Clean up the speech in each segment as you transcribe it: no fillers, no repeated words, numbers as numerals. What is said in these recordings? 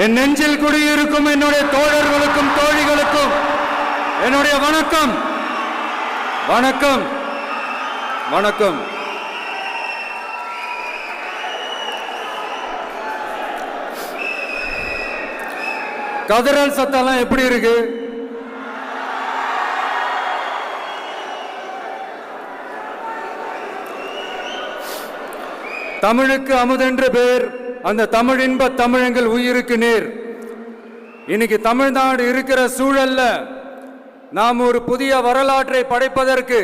என் நெஞ்சில் குடியிருக்கும் என்னுடைய தோழர்களுக்கும் தோழிகளுக்கும் என்னுடைய வணக்கம். வணக்கம் வணக்கம். கதறல் சத்தம்லாம் எப்படி இருக்கு? தமிழுக்கு அமுதென்று பேர், அந்த தமிழ் இன்ப தமிழங்கள் உயிருக்கு நேர். இன்னைக்கு தமிழ்நாடு இருக்கிற சூழல்ல நாம் ஒரு புதிய வரலாற்றை படைப்பதற்கு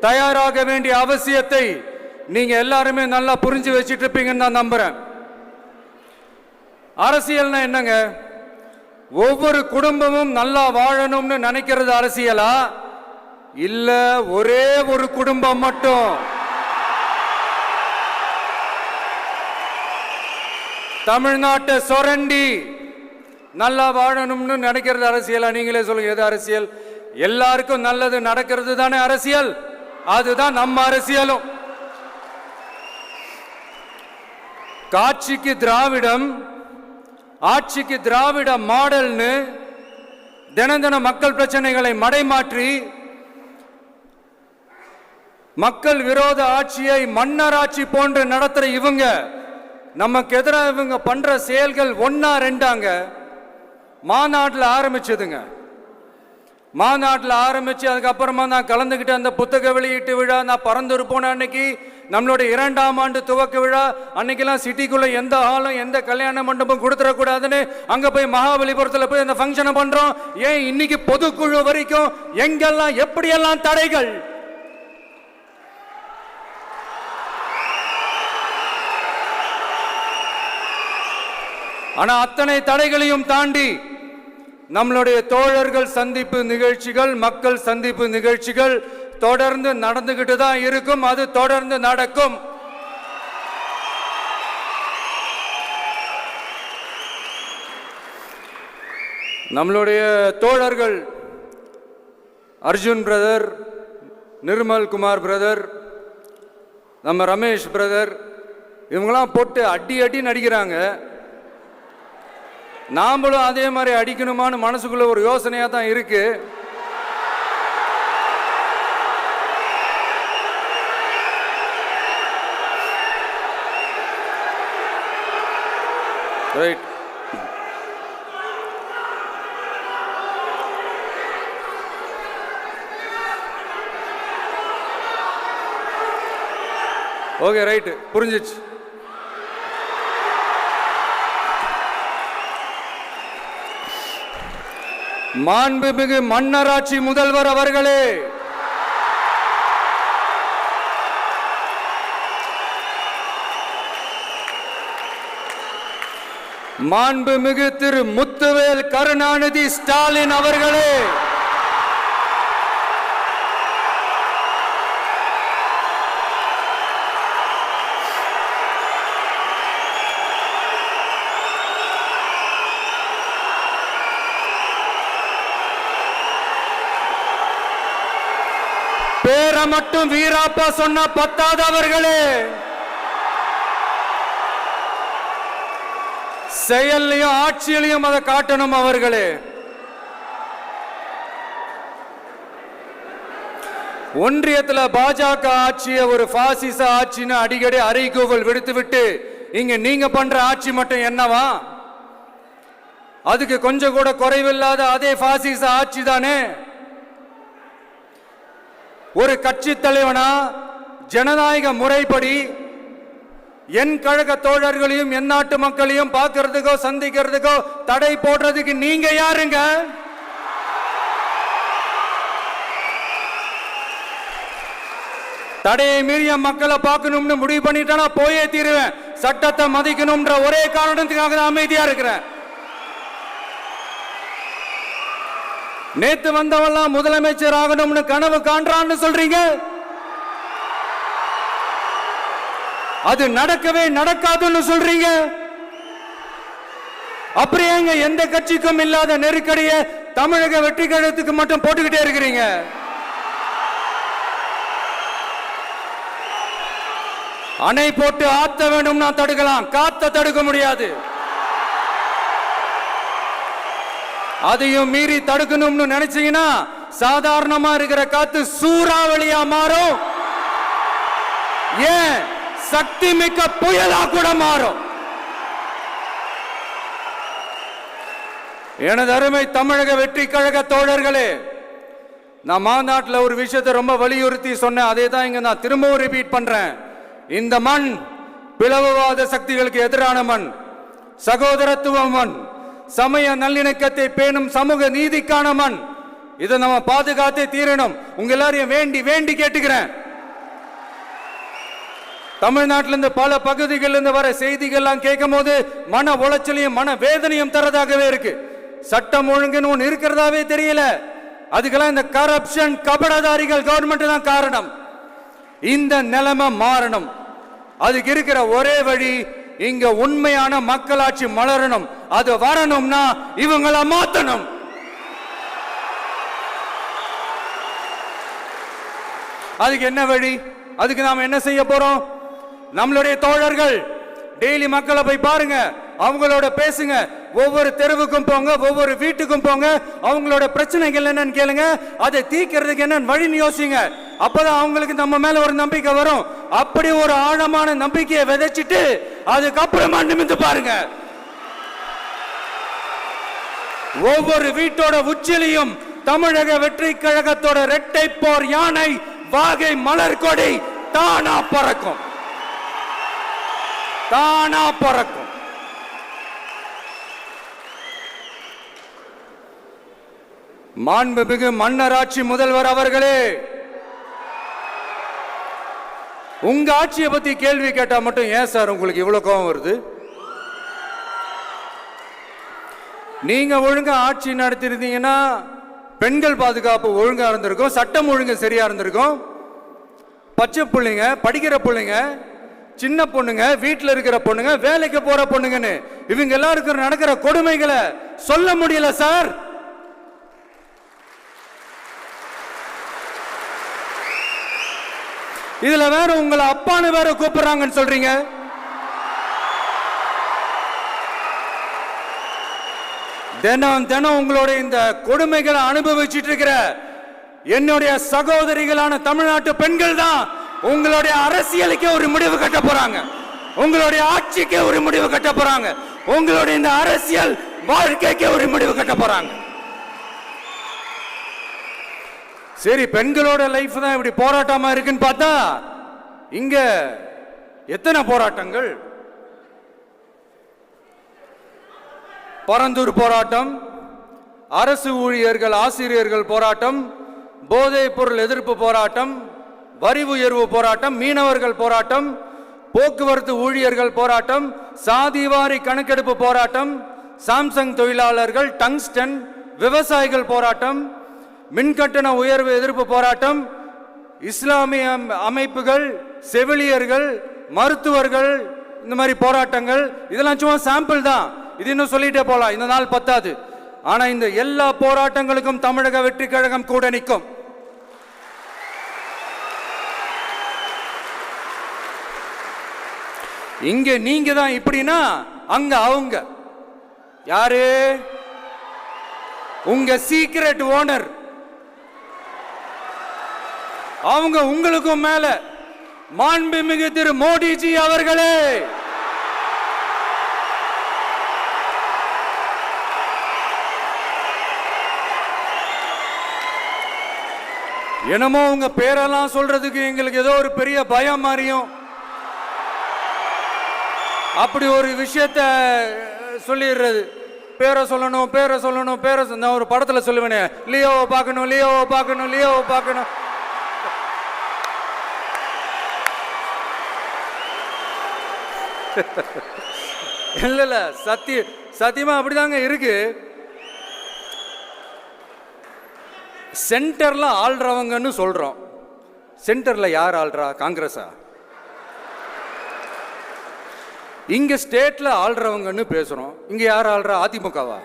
தயாராக வேண்டிய அவசியத்தை நீங்க எல்லாருமே நல்லா புரிஞ்சு வச்சிட்டு இருப்பீங்கன்னு நான் நம்புறேன். அரசியல்னா என்னங்க? ஒவ்வொரு குடும்பமும் நல்லா வாழணும்னு நினைக்கிறது அரசியலா? இல்ல ஒரே ஒரு குடும்பம் மட்டும் தமிழ்நாட்டை சொரண்டி நல்லா வாழணும்னு நினைக்கிறது அரசியலா? நீங்களே சொல்லுங்க, எது அரசியல்? எல்லாருக்கும் நல்லது நடக்கிறது தானே அரசியல். அதுதான் நம்ம அரசியலும். காட்சிக்கு திராவிடம், ஆட்சிக்கு திராவிட மாடல்னு தினம் தினம் மக்கள் பிரச்சனைகளை மடைமாற்றி மக்கள் விரோத ஆட்சியை மன்னராட்சி போன்று நடத்துற இவங்க நமக்கு எதிராக இவங்க பண்ற செயல்கள் ஒன்னா ரெண்டாங்க. மாநாட்டில் ஆரம்பிச்சதுங்க. மாநாட்டில் ஆரம்பிச்சு அதுக்கப்புறமா நான் கலந்துக்கிட்ட அந்த புத்தக வெளியீட்டு விழா, நான் பறந்துரு போன அன்னைக்கு நம்மளுடைய 2ஆம் ஆண்டு துவக்க விழா அன்னைக்கெல்லாம் சிட்டிக்குள்ள எந்த ஹாலும் எந்த கல்யாண மண்டபம் கொடுத்துடக்கூடாதுன்னு அங்க போய் மகாபலிபுரத்தில் போய் அந்த ஃபங்க்ஷனை பண்றோம். ஏன் இன்னைக்கு பொதுக்குழு வரைக்கும் எங்கெல்லாம் எப்படியெல்லாம் தடைகள்? ஆனா அத்தனை தடைகளையும் தாண்டி நம்மளுடைய தோழர்கள் சந்திப்பு நிகழ்ச்சிகள், மக்கள் சந்திப்பு நிகழ்ச்சிகள் தொடர்ந்து நடந்துகிட்டு தான் இருக்கும். அது தொடர்ந்து நடக்கும். நம்மளுடைய தோழர்கள் அர்ஜுன் பிரதர், நிர்மல் குமார் பிரதர், நம்ம ரமேஷ் பிரதர், இவங்கெல்லாம் போட்டு அடி அடி நடிக்கிறாங்க. நாமளும் அதே மாதிரி அடிக்கணுமான்னு மனசுக்குள்ள ஒரு யோசனையா தான் இருக்கு. ரைட். ஓகே, ரைட்டு, புரிஞ்சிச்சு. மாண்புமிகு மன்னராட்சி முதல்வர் அவர்களே, மாண்புமிகு திரு முத்துவேல் கருணாநிதி ஸ்டாலின் அவர்களே, பேரை மட்டும் வீராப்பா சொன்ன பத்தாதவர்களே, செயல்லையும் ஆட்சியிலையும் அதை காட்டணும் அவர்களே. ஒன்றியத்தில் பாஜக ஆட்சியை ஒரு பாசிச ஆட்சின்னு அடிக்கடி அறைகூவல் விடுத்து விட்டு இங்க நீங்க பண்ற ஆட்சி மட்டும் என்னவா? அதுக்கு கொஞ்சம் கூட குறைவில்லாத அதே பாசிச ஆட்சி தானே. ஒரு கட்சி தலைவனா ஜனநாயக முறைப்படி என் கழக தோழர்களையும் என் நாட்டு மக்களையும் பார்க்கறதுக்கோ சந்திக்கிறதுக்கோ தடை போடுறதுக்கு நீங்க யாருங்க? தடையை மீறிய மக்களை பார்க்கணும்னு முடிவு பண்ணிட்டா போயே தீருவேன். சட்டத்தை மதிக்கணும்ன்ற ஒரே காரணத்துக்காக தான் அமைதியா இருக்கிறேன். நேத்து வந்தவெல்லாம் முதலமைச்சர் ஆகணும்னு கனவு காண்றான்னு சொல்றீங்க. அது நடக்கவே நடக்காதுன்னு சொல்றீங்க. அப்படியேங்க எந்த கட்சிக்கும் இல்லாத நெருக்கடியை தமிழக வெற்றி கழகத்துக்கு மட்டும் போட்டுக்கிட்டே இருக்கிறீங்க. அணை போட்டு ஆத்த வேண்டும்னா தடுக்கலாம், காத்த தடுக்க முடியாது. அதையும் மீறி தடுக்கணும்னு நினைச்சீங்கன்னா சாதாரணமா இருக்கிற காத்து சூறாவளியா மாறும், ஏன் சக்தி மிக்க புயலா கூட மாறும். எனது அருமை தமிழக வெற்றி கழக தோழர்களே, நான் மாநாட்டில் ஒரு விஷயத்தை ரொம்ப வலியுறுத்தி சொன்னேன். அதே தான் இங்க நான் திரும்பவும் ரிப்பீட் பண்றேன். இந்த மண் பிளவுவாத சக்திகளுக்கு எதிரான மண், சகோதரத்துவ மண், சமய நல்லிணக்கத்தை பேணும் சமூக நீதிக்கான மண். இதை நம்ம பாதுகாத்தே தீரணும். உங்க எல்லாரையும் வேண்டி வேண்டி கேட்டுக்கிறேன். தமிழ்நாட்டிலிருந்து பல பகுதிகளிலிருந்து வர செய்திகள்லாம் கேட்கும் போது மன உளைச்சலையும் மன வேதனையும் தரதாகவே இருக்கு. சட்டம் ஒழுங்குன்னு ஒன்று இருக்கிறதாவே தெரியல. அதுக்கெல்லாம் இந்த கரப்ஷன் கபடதாரிகள் கவர்மெண்ட் தான் காரணம். இந்த நிலைமை மாறணும். அதுக்கு இருக்கிற ஒரே வழி, இங்க உண்மையான மக்களாட்சி மலரணும். அது வரணும்னா இவங்கள மாத்தணும். அதுக்கு என்ன வழி? அதுக்கு நாம என்ன செய்ய போறோம்? நம்மளுடைய தோழர்கள் டெய்லி மக்களை போய் பாருங்க, அவங்களோட பேசுங்க, ஒவ்வொரு தெருவுக்கும் போங்க, ஒவ்வொரு வீட்டுக்கும் போங்க, அவங்களோட பிரச்சனைகள் என்னன்னு கேளுங்க, அதை தீர்க்கிறதுக்கு என்ன வழின்னு யோசிங்க. அப்பதான் அவங்களுக்கு நம்ம மேல ஒரு நம்பிக்கை வரும். அப்படி ஒரு ஆழமான நம்பிக்கையை விதைச்சிட்டு அதுக்கப்புறமா நிமிந்து பாருங்க. ஒவ்வொரு வீட்டோட உச்சிலையும் தமிழக வெற்றி கழகத்தோட இரட்டை போர் யானை வாகை மலர் கொடி தானா பறக்கும், தானா பறக்கும். மாண்புமிகு மன்னராட்சி முதல்வர் அவர்களே, உங்க ஆட்சியை பத்தி கேள்வி கேட்டா மட்டும் ஏன் சார் உங்களுக்கு இவ்வளவு கோபம் வருது? நீங்க ஒழுங்கா ஆட்சி நடத்திருந்தீங்கன்னா பெண்கள் பாதுகாப்பு ஒழுங்கா இருந்திருக்கும், சட்டம் ஒழுங்கு சரியா இருந்திருக்கும். பச்சை பிள்ளைங்க, படிக்கிற பிள்ளைங்க, சின்ன பொண்ணுங்க, வீட்டில் இருக்கிற பொண்ணுங்க, வேலைக்கு போற பொண்ணுங்கன்னு இவங்க எல்லாருக்கும் நடக்கிற கொடுமைகளை சொல்ல முடியல சார். இதுல வேற உங்களை அப்பான்னு வேற கூப்பிடுறாங்கன்னு சொல்றீங்க. தினம் தினம் உங்களுடைய இந்த கொடுமைகளை அனுபவிச்சுட்டு இருக்கிற என்னுடைய சகோதரிகளான தமிழ்நாட்டு பெண்கள் தான் உங்களுடைய அரசியலுக்கே ஒரு முடிவு கட்ட போறாங்க, உங்களுடைய ஆட்சிக்கே ஒரு முடிவு கட்ட போறாங்க, உங்களுடைய இந்த அரசியல் வாழ்க்கைக்கே ஒரு முடிவு கட்ட போறாங்க. சரி, பெண்களோட லைஃப் தான் இப்படி போராட்டமா இருக்குன்னு பார்த்தா இங்க எத்தனை போராட்டங்கள்? பரந்தூர் போராட்டம், அரசு ஊழியர்கள் ஆசிரியர்கள் போராட்டம், போதைப் பொருள் எதிர்ப்பு போராட்டம், வரி உயர்வு போராட்டம், மீனவர்கள் போராட்டம், போக்குவரத்து ஊழியர்கள் போராட்டம், சாதிவாரி கணக்கெடுப்பு போராட்டம், சாம்சங் தொழிலாளர்கள், டங்ஸ்டன், விவசாயிகள் போராட்டம், மின்கட்டண உயர்வு எதிர்ப்பு போராட்டம், இஸ்லாமிய அமைப்புகள், செவிலியர்கள், மருத்துவர்கள், இந்த மாதிரி போராட்டங்கள். இதெல்லாம் சும்மா சாம்பிள் தான். இது இன்னும் சொல்லிட்டே போலாம், இந்த நாள் பத்தாது. ஆனா இந்த எல்லா போராட்டங்களுக்கும் தமிழக வெற்றி கழகம் கூட நிற்கும். இங்க நீங்க தான் இப்படின்னா அங்க அவங்க யாரு? உங்க சீக்ரெட் ஓனர். அவங்க உங்களுக்கும் மேல மாண்புமிகு திரு மோடிஜி அவர்களே, என்னமோ உங்க பேரெல்லாம் சொல்றதுக்கு எங்களுக்கு ஏதோ ஒரு பெரிய பயம் மாதிரியும் அப்படி ஒரு விஷயத்த சொல்லிடுறது. பேரை சொல்லணும், பேரை சொல்லணும், பேரை நான் ஒரு படத்துல சொல்லுவேனே, லியோவை பார்க்கணும், லியோவை பார்க்கணும், லியோவை பார்க்கணும். இல்ல இல்ல, சத்தியமா அப்படிதாங்க இருக்கு. சென்டர்ல ஆள்றவங்கன்னு சொல்றோம். சென்டர்ல யார் ஆள்றா? காங்கிரஸா? இங்க ஸ்டேட்ல ஆள்றவங்கன்னு பேசுறோம். இங்க யார் ஆள்றா? அதிமுகவா?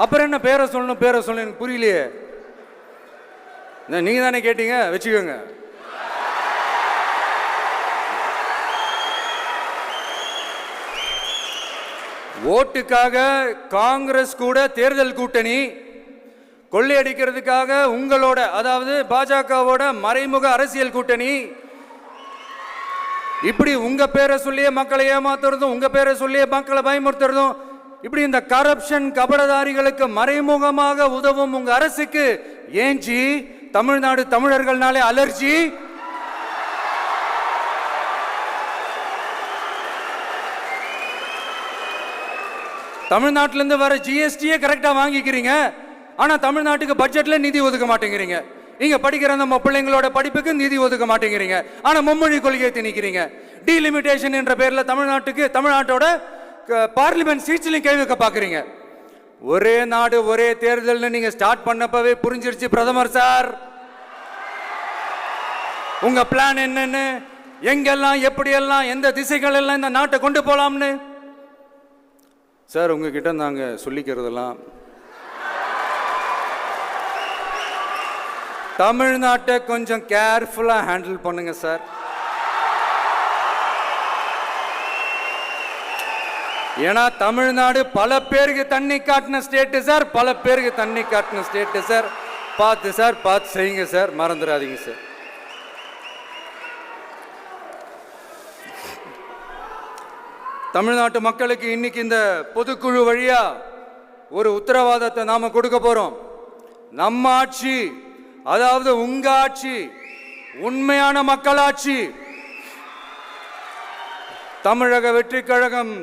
அப்புறம் என்ன பேரை சொல்லணும், பேரை சொல்லணும்? எனக்கு புரியலையே. நீங்க தானே கேட்டீங்க, வச்சுக்கோங்க. ஓட்டுக்காக காங்கிரஸ் கூட தேர்தல் கூட்டணி, கொள்ளையடிக்கிறதுக்காக உங்களோட அதாவது பாஜகவோட மறைமுக அரசியல் கூட்டணி, இப்படி உங்க பேரை சொல்லியே மக்களை ஏமாத்துறதும் உங்க பேரை சொல்லியே மக்களை பயமுறுத்துறதும், இப்படி இந்த கரப்ஷன் கபடதாரிகளுக்கு மறைமுகமாக உதவும் உங்க அரசுக்கு ஏஞ்சி தமிழ்நாடு தமிழர்கள்னாலே அலர்ஜி. தமிழ்நாட்டிலிருந்து வர ஜிஎஸ்டியே கரெக்டா வாங்கிக்கிறீங்க, ஆனா தமிழ்நாட்டுக்கு பட்ஜெட்ல நிதி ஒதுக்க மாட்டேங்கிறீங்க. இங்க படிக்கிற நம்ம பிள்ளைங்களோட படிப்புக்கு நிதி ஒதுக்க மாட்டேங்கிறீங்க, ஆனா மும்மொழி கொள்கையை திணிக்கிறீங்க. டீலிமிட்டேஷன் என்ற பேர்ல தமிழ்நாட்டோட பார்லிமெண்ட் சீட்ஸ்லையும் கை வைக்க பாக்குறீங்க. ஒரே நாடு ஒரே தேர்தல் நீங்க ஸ்டார்ட் பண்ணப்பவே புரிஞ்சிருச்சு பிரதமர் சார் உங்க பிளான் என்னன்னு, எங்கெல்லாம் எப்படியெல்லாம் எந்த திசைகள் எல்லாம் இந்த நாட்டை கொண்டு போலாம்னு. சார் உங்ககிட்ட நாங்க சொல்லிக்கிறதெல்லாம் தமிழ்நாட்டை கொஞ்சம் கேர்ஃபுல்லா ஹேண்டில் பண்ணுங்க சார். ஏன்னா தமிழ்நாடு பல பேருக்கு தண்ணி காட்டின ஸ்டேட் சார், பல பேருக்கு தண்ணி காட்டின ஸ்டேட் சார். பார்த்து செய்யுங்க சார், மறந்துடாதீங்க சார். தமிழ்நாட்டு மக்களுக்கு இன்னைக்கு இந்த பொதுக்குழு வழியா ஒரு உத்தரவாதத்தை நாம கொடுக்க போறோம். நம்ம ஆட்சி, அதாவது உங்க ஆட்சி, உண்மையான மக்களாட்சி, தமிழக வெற்றி கழகம்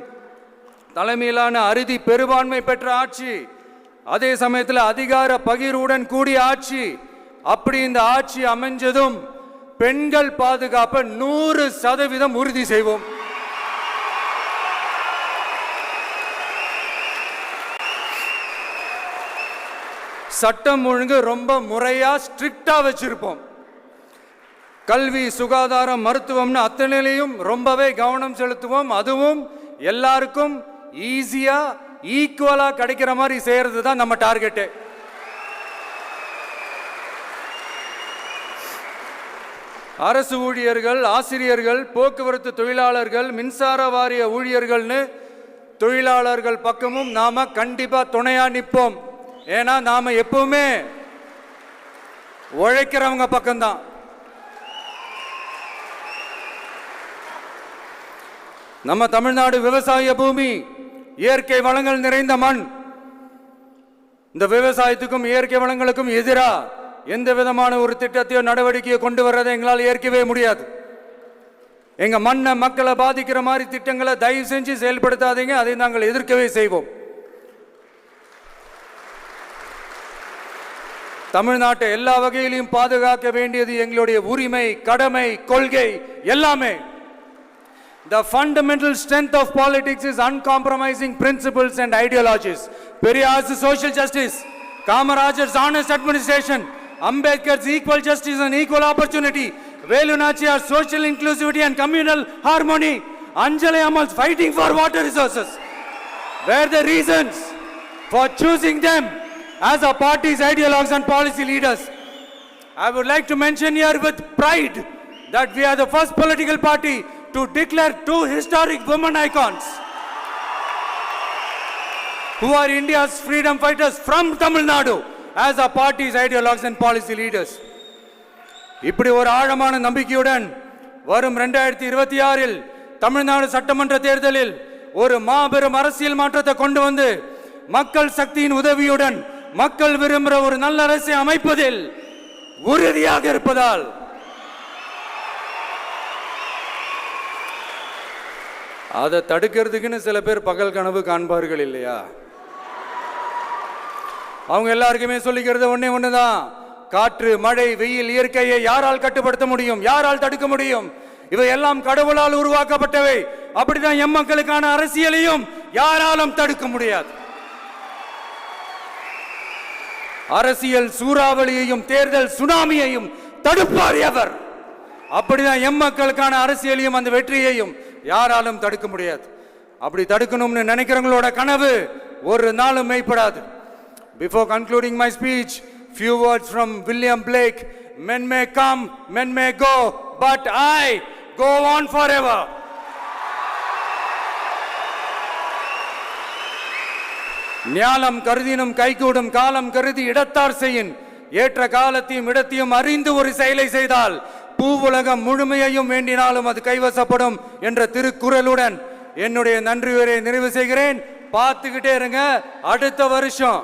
தலைமையிலான அறுதி பெரும்பான்மை பெற்ற ஆட்சி, அதே சமயத்தில் அதிகார பகிர்வுடன் கூடிய ஆட்சி. அப்படி இந்த ஆட்சி அமைஞ்சதும் பெண்கள் பாதுகாப்பை 100% உறுதி செய்வோம். சட்டம் ஒழுங்கு ரொம்ப முறையா ஸ்ட்ரிக்டா வச்சிருப்போம். கல்வி, சுகாதாரம், மருத்துவம்னு அத்தனையிலையும் ரொம்பவே கவனம் செலுத்துவோம். அதுவும் எல்லாருக்கும் ஈஸியா ஈக்குவலா கிடைக்கிற மாதிரி செய்யறது தான் நம்ம டார்கெட். அரசு ஊழியர்கள், ஆசிரியர்கள், போக்குவரத்து தொழிலாளர்கள், மின்சார வாரிய ஊழியர்கள்னு தொழிலாளர்கள் பக்கமும் நாம கண்டிப்பா துணையா நிற்போம். ஏன்னா நாம எப்பவுமே உழைக்கிறவங்க பக்கம்தான். நம்ம தமிழ்நாடு விவசாய பூமி, இயற்கை வளங்கள் நிறைந்த மண். இந்த விவசாயத்துக்கும் இயற்கை வளங்களுக்கும் எதிராக எந்த விதமான ஒரு திட்டத்தையோ நடவடிக்கையோ கொண்டு வர்றதை எங்களால் ஏற்கவே முடியாது. எங்க மண்ணை மக்களை பாதிக்கிற மாதிரி திட்டங்களை தயவு செஞ்சு செயல்படுத்தாதீங்க, அதை நாங்கள் எதிர்க்கவே செய்வோம். தமிழ்நாட்டை எல்லா வகையிலும் பாதுகாக்க வேண்டியது எங்களுடைய உரிமை, கடமை, கொள்கை எல்லாமே. The fundamental strength of politics is uncompromising principles and ideologies. Periyar's social justice, Kamaraj's honest administration, Ambedkar's equal justice and equal opportunity, Velu Nachiyar's social inclusivity and communal harmony, Anjali Amal's fighting for water resources were the reasons for choosing them as our party's ideologues and policy leaders. I would like to mention here with pride that we are the first political party to declare two historic women icons who are India's freedom fighters from Tamil Nadu as our party's ideologues and policy leaders. இப்படி ஒரு ஆழமான நம்பிக்கையுடன் வரும் 2026 தமிழ்நாடு சட்டமன்ற தேர்தலில் ஒரு மாபெரும் அரசியல் மாற்றத்தை கொண்டு வந்து மக்கள் சக்தியின் உதவியுடன் மக்கள் விரும்புகிற ஒரு நல்ல அரசை அமைப்பதில் உறுதியாக இருப்பதால் அதை தடுக்கிறதுக்குன்னு சில பேர் பகல் கனவு காண்பார்கள் இல்லையா? அவங்க எல்லாருக்குமே சொல்லிக்கிறது ஒண்ணுதான், காற்று, மழை, வெயில், இயற்கையை யாரால் கட்டுப்படுத்த முடியும்? யாரால் தடுக்க முடியும்? இவை எல்லாம் கடவுளால் உருவாக்கப்பட்டவை. அப்படிதான் எம் மக்களுக்கான அரசியலையும் யாராலும் தடுக்க முடியாது. அரசியல் சூறாவளியையும் தேர்தல் சுனாமியையும் தடுப்பார் எவர். அப்படிதான் எம் மக்களுக்கான அரசியலையும் அந்த வெற்றியையும் யாராலும் தடுக்க முடியாது. அப்படி தடுக்கணும்னு நினைக்கிறவங்களோட கனவு ஒரு நாளும் மெய்ப்படாது. Before concluding my speech, few words from William Blake. Men may come, men may go, but I go on forever. ஞாலம் கருதினும் கைகூடும் காலம் கருதி இடத்தார் செய்யின் ஏற்ற காலத்தையும் இடத்தையும் அறிந்து ஒரு செயலை செய்தால் பூவுலகம் முழுமையையும் வேண்டினாலும் அது கைவசப்படும் என்ற திருக்குறளுடன் என்னுடைய நன்றி உரையை நிறைவு செய்கிறேன். பார்த்துக்கிட்டே இருங்க. அடுத்த வருஷம்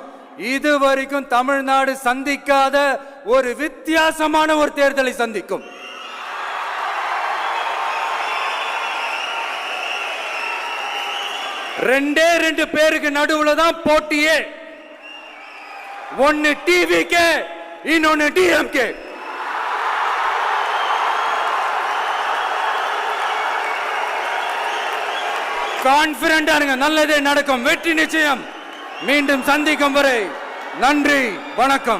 இது வரைக்கும் தமிழ்நாடு சந்திக்காத ஒரு வித்தியாசமான ஒரு தேர்தலை சந்திக்கும். ரெண்டே ரெண்டு பேருக்கு நடுவுல தான் போட்டியே. ஒன்னு டிவிகே, இன்னொன்னு டிஎம்கே. கான்பிடண்டா இருங்க, நல்லதே நடக்கும், வெற்றி நிச்சயம். மீண்டும் சந்திக்கும் வரை நன்றி, வணக்கம்.